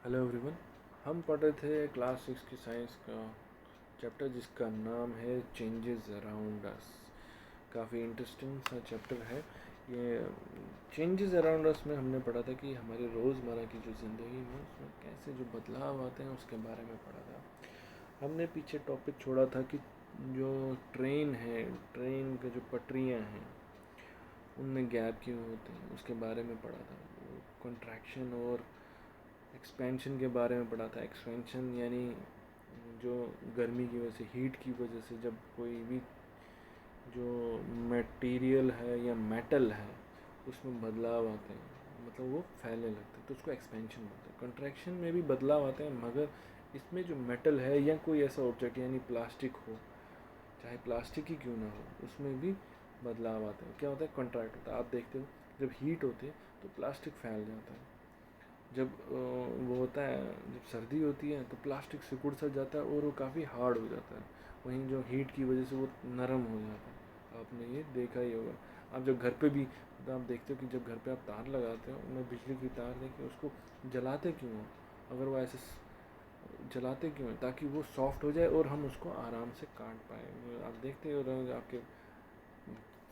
Hello everyone. हम पढ़ रहे थे क्लास 6 की साइंस का चैप्टर जिसका नाम है चेंजेस अराउंड अस। काफ़ी इंटरेस्टिंग सा चैप्टर है ये। चेंजेस अराउंड अस में हमने पढ़ा था कि हमारी रोज़मर्रा की जो ज़िंदगी में उसमें कैसे जो बदलाव आते हैं उसके बारे में पढ़ा था। हमने पीछे टॉपिक छोड़ा था कि जो ट्रेन है, ट्रेन के जो पटरियाँ हैं उनमें गैप क्यों होते हैं उसके बारे में पढ़ा था। कंट्रैक्शन और एक्सपेंशन के बारे में पढ़ा था। एक्सपेंशन यानी जो गर्मी की वजह से, हीट की वजह से जब कोई भी जो मटेरियल है या मेटल है उसमें बदलाव आते हैं, मतलब वो फैलने लगते हैं, तो उसको एक्सपेंशन बोलते हैं। कंट्रैक्शन में भी बदलाव आते हैं, मगर इसमें जो मेटल है या कोई ऐसा ऑब्जेक्ट यानी प्लास्टिक हो, चाहे प्लास्टिक ही क्यों ना हो, उसमें भी बदलाव आते हैं। क्या होता है? कंट्रैक्ट होता है। आप देखते हो जब हीट होती है तो प्लास्टिक फैल जाता है। जब वो होता है, जब सर्दी होती है तो प्लास्टिक सिकुड़ सा जाता है और वो काफ़ी हार्ड हो जाता है। वहीं जो हीट की वजह से वो नरम हो जाता है। आपने ये देखा ही होगा। आप जब घर पे भी तो आप देखते हो कि जब घर पे आप तार लगाते हो, उनमें बिजली की तार देके उसको जलाते क्यों हो? अगर वो ऐसे जलाते क्यों हैं? ताकि वो सॉफ्ट हो जाए और हम उसको आराम से काट पाए। आप देखते हो आपके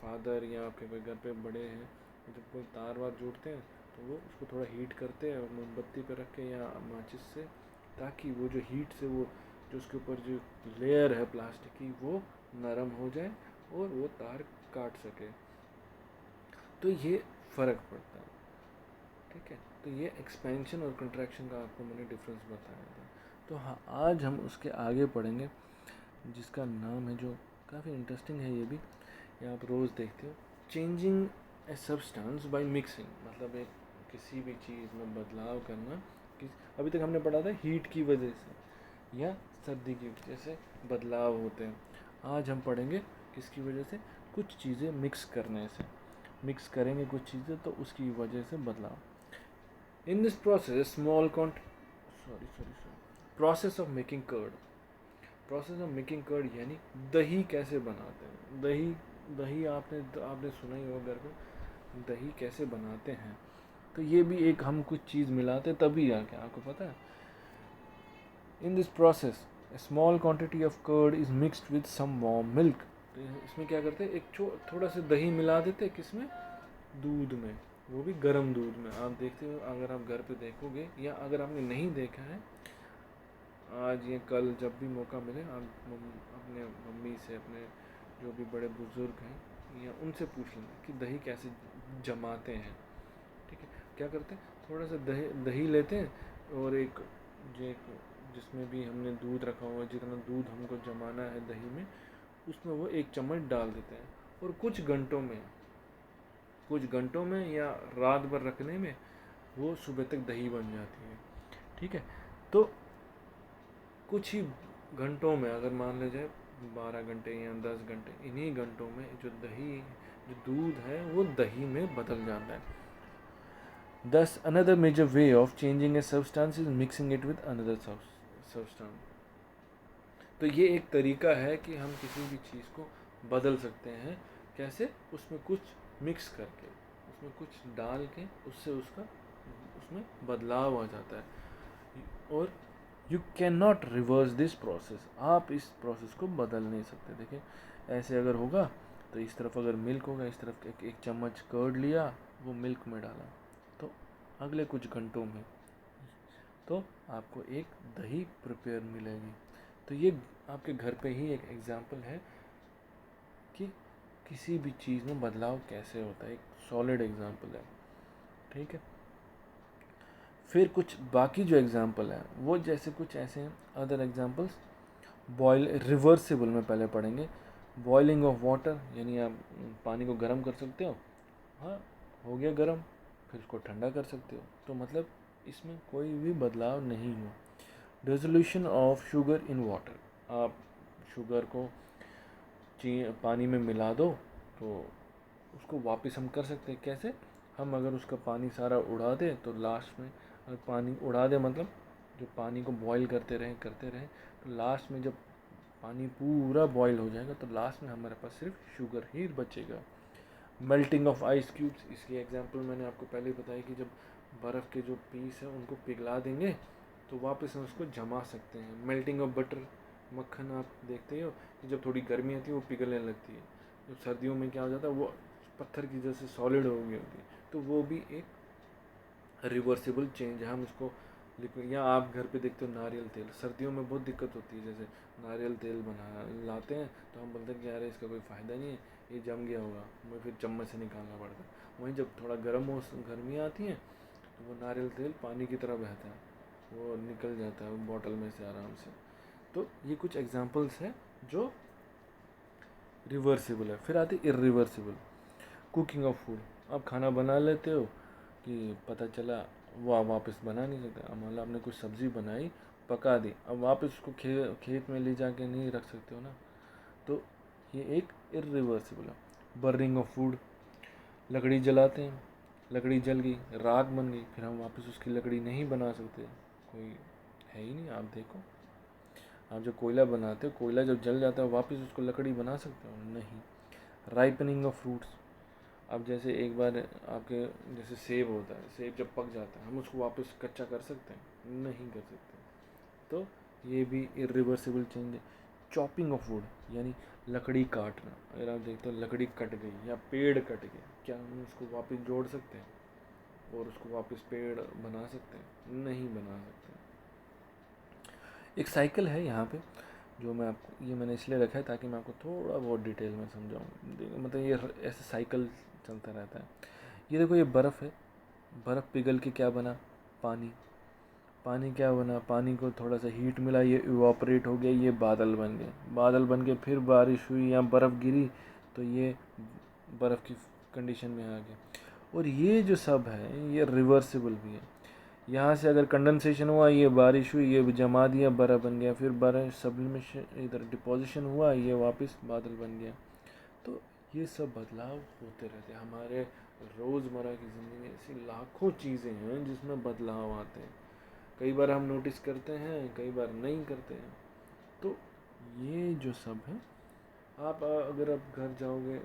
फादर या आपके कोई घर पे बड़े हैं, जब कोई तार वार जोड़ते हैं तो वो उसको थोड़ा हीट करते हैं मोमबत्ती पर रख के या माचिस से, ताकि वो जो हीट से वो जो उसके ऊपर जो लेयर है प्लास्टिक की वो नरम हो जाए और वो तार काट सके। तो ये फ़र्क पड़ता है। ठीक है, तो ये एक्सपेंशन और कंट्रैक्शन का आपको मैंने डिफरेंस बताया था। तो हाँ, आज हम उसके आगे पढ़ेंगे जिसका नाम है, जो काफ़ी इंटरेस्टिंग है ये भी, ये आप रोज़ देखते हो, changing a substance by mixing. मतलब एक किसी भी चीज़ में बदलाव करना। अभी तक हमने पढ़ा था हीट की वजह से या सर्दी की वजह से बदलाव होते हैं। आज हम पढ़ेंगे किसकी वजह से? कुछ चीज़ें मिक्स करने से। मिक्स करेंगे कुछ चीज़ें तो उसकी वजह से बदलाव। In this process small cont sorry process of making curd. Process of making curd यानी दही कैसे बनाते हैं। दही दही आपने सुना ही होगा घर पे, दही कैसे बनाते हैं। तो ये भी एक, हम कुछ चीज़ मिलाते तभी आके, आपको पता है। In this process a small quantity of curd is mixed with some warm milk. तो इसमें क्या करते हैं, एक थोड़ा सा दही मिला देते हैं, किसमें? दूध में, वो भी गर्म दूध में। आप देखते हो, अगर आप घर पे देखोगे या अगर आपने नहीं देखा है, आज या कल जब भी मौका मिले आप अपने मम्मी से, अपने जो भी बड़े बुज़ुर्ग हैं या उनसे पूछ लेना कि दही कैसे जमाते हैं। ठीक है, क्या करते हैं, थोड़ा सा दही दही लेते हैं और एक जिसमें भी हमने दूध रखा हुआ है, जितना दूध हमको जमाना है दही में, उसमें वो 1 चम्मच डाल देते हैं और कुछ घंटों में या रात भर रखने में वो सुबह तक दही बन जाती है। ठीक है, तो कुछ ही घंटों में, अगर मान लिया जाए 12 घंटे या 10 घंटे, इन्हीं घंटों में जो दूध है वो दही में बदल जाता है। Thus, another major way of changing a substance is mixing it with another substance. तो ये एक तरीका है कि हम किसी भी चीज़ को बदल सकते हैं। कैसे? उसमें कुछ मिक्स करके, उसमें कुछ डाल के, उसमें बदलाव आ जाता है। और you can not reverse this process. आप इस प्रोसेस को बदल नहीं सकते। देखिए, ऐसे अगर होगा तो इस तरफ अगर मिल्क होगा, इस तरफ एक चम्मच कर्ड लिया, वो मिल्क में डाला, तो अगले कुछ घंटों में तो आपको एक दही प्रिपेयर मिलेगी। तो ये आपके घर पे ही एक एग्जांपल है कि किसी भी चीज़ में बदलाव कैसे होता है। एक सॉलिड एग्जांपल है। ठीक है, फिर कुछ बाकी जो एग्जांपल है वो जैसे कुछ ऐसे हैं। अदर एग्जांपल्स, बॉयल रिवर्सिबल में पहले पढ़ेंगे। बॉइलिंग ऑफ वाटर, यानी आप पानी को गर्म कर सकते हो, हाँ, हो गया गर्म, फिर उसको ठंडा कर सकते हो, तो मतलब इसमें कोई भी बदलाव नहीं हुआ। Dissolution of sugar in water, आप शुगर को पानी में मिला दो तो उसको वापस हम कर सकते हैं। कैसे? हम अगर उसका पानी सारा उड़ा दें तो लास्ट में, अगर पानी उड़ा दें मतलब जो पानी को बॉईल करते रहें, तो लास्ट में जब पानी पूरा बॉईल हो जाएगा तो लास्ट में हमारे पास सिर्फ शुगर ही बचेगा। मेल्टिंग ऑफ आइस क्यूब्स, इसकी एग्जांपल मैंने आपको पहले ही बताया कि जब बर्फ़ के जो पीस हैं उनको पिघला देंगे तो वापस हम उसको जमा सकते हैं। मेल्टिंग ऑफ बटर, मक्खन आप देखते हो कि जब थोड़ी गर्मी आती है वो पिघलने लगती है, जब सर्दियों में क्या हो जाता है वो पत्थर की जैसे सॉलिड हो गई होती है, तो वो भी एक रिवर्सिबल चेंज है। हम उसको लिक्विड, या आप घर पे देखते हो नारियल तेल, सर्दियों में बहुत दिक्कत होती है, जैसे नारियल तेल बना लाते हैं तो हम बोलते हैं कि यार इसका कोई फ़ायदा नहीं है, ये जम गया होगा, हमें फिर चम्मच से निकालना पड़ता है। वहीं जब थोड़ा गर्मियाँ आती हैं तो वो नारियल तेल पानी की तरह बहता है, वो निकल जाता है बॉटल में से आराम से। तो ये कुछ एग्जांपल्स हैं जो रिवर्सिबल है। फिर आती है इरिवर्सिबल, कुकिंग ऑफ फूड। आप खाना बना लेते हो कि पता चला वो आप वापस बना नहीं सकते। अब मान लो आपने कुछ सब्ज़ी बनाई, पका दी, अब वापस उसको खेत में ले जाके नहीं रख सकते हो ना, तो ये एक इरिवर्सिबल है। बर्निंग ऑफ फूड, लकड़ी जलाते हैं, लकड़ी जल गई, राख बन गई, फिर हम वापस उसकी लकड़ी नहीं बना सकते, कोई है ही नहीं। आप देखो, आप जो कोयला बनाते हो, कोयला जब जल जाता है वापस उसको लकड़ी बना सकते हो? नहीं। राइपनिंग ऑफ फ्रूट्स, अब जैसे एक बार आपके जैसे सेब होता है, सेब जब पक जाता है हम उसको वापस कच्चा कर सकते हैं? नहीं कर सकते। तो ये भी इरिवर्सिबल चेंज है। चॉपिंग ऑफ वुड, यानी लकड़ी काटना, अगर आप देखते हो लकड़ी कट गई या पेड़ कट गया, क्या हम उसको वापस जोड़ सकते हैं और उसको वापस पेड़ बना सकते हैं? नहीं बना सकते। एक साइकिल है यहाँ पे जो मैं आपको, ये मैंने इसलिए रखा है ताकि मैं आपको थोड़ा बहुत डिटेल में समझाऊँ। मतलब ये ऐसे साइकिल चलता रहता है। ये देखो, ये बर्फ़ है, बर्फ़ पिघल के क्या बना? पानी। पानी क्या बना? पानी को थोड़ा सा हीट मिला, ये इवापोरेट हो गया, ये बादल बन गए। बादल बन के फिर बारिश हुई या बर्फ़ गिरी तो ये बर्फ़ की कंडीशन में आ गया। और ये जो सब है ये रिवर्सिबल भी है। यहाँ से अगर कंडेंसेशन हुआ, ये बारिश हुई, ये जमा दिया, बर्फ़ बन गया, फिर बर्फ़ सब्लिमेशन इधर डिपोजिशन हुआ, ये वापस बादल बन गया। तो ये सब बदलाव होते रहते हैं हमारे रोज़मर्रा की ज़िंदगी में। ऐसी लाखों चीज़ें हैं जिसमें बदलाव आते हैं, कई बार हम नोटिस करते हैं, कई बार नहीं करते हैं। तो ये जो सब है, आप अगर आप घर जाओगे,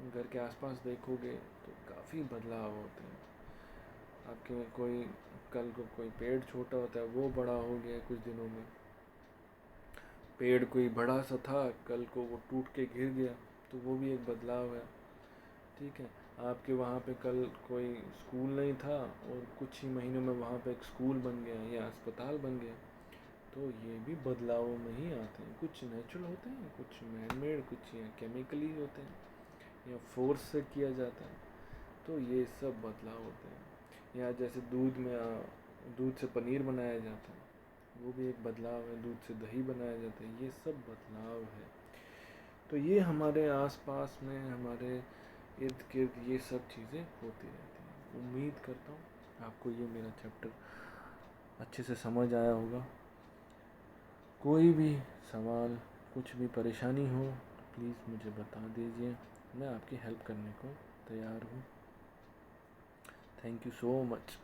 घर के आसपास देखोगे तो काफ़ी बदलाव होते हैं। आपके कोई कल को कोई पेड़ छोटा होता है वो बड़ा हो गया कुछ दिनों में, पेड़ कोई बड़ा सा था कल को वो टूट के गिर गया, तो वो भी एक बदलाव है। ठीक है, आपके वहाँ पे कल कोई स्कूल नहीं था और कुछ ही महीनों में वहाँ पे एक स्कूल बन गया या अस्पताल बन गया, तो ये भी बदलावों में ही आते हैं। कुछ नेचुरल होते हैं, कुछ मैन मेड, कुछ या केमिकली होते हैं या फोर्स से किया जाता है। तो ये सब बदलाव होते हैं। या जैसे दूध से पनीर बनाया जाता है, वो भी एक बदलाव है। दूध से दही बनाया जाता है, ये सब बदलाव है। तो ये हमारे आसपास में, हमारे इर्द गिर्द ये सब चीज़ें होती रहती हैं। उम्मीद करता हूँ आपको ये मेरा चैप्टर अच्छे से समझ आया होगा। कोई भी सवाल, कुछ भी परेशानी हो तो प्लीज़ मुझे बता दीजिए, मैं आपकी हेल्प करने को तैयार हूँ। Thank you so much.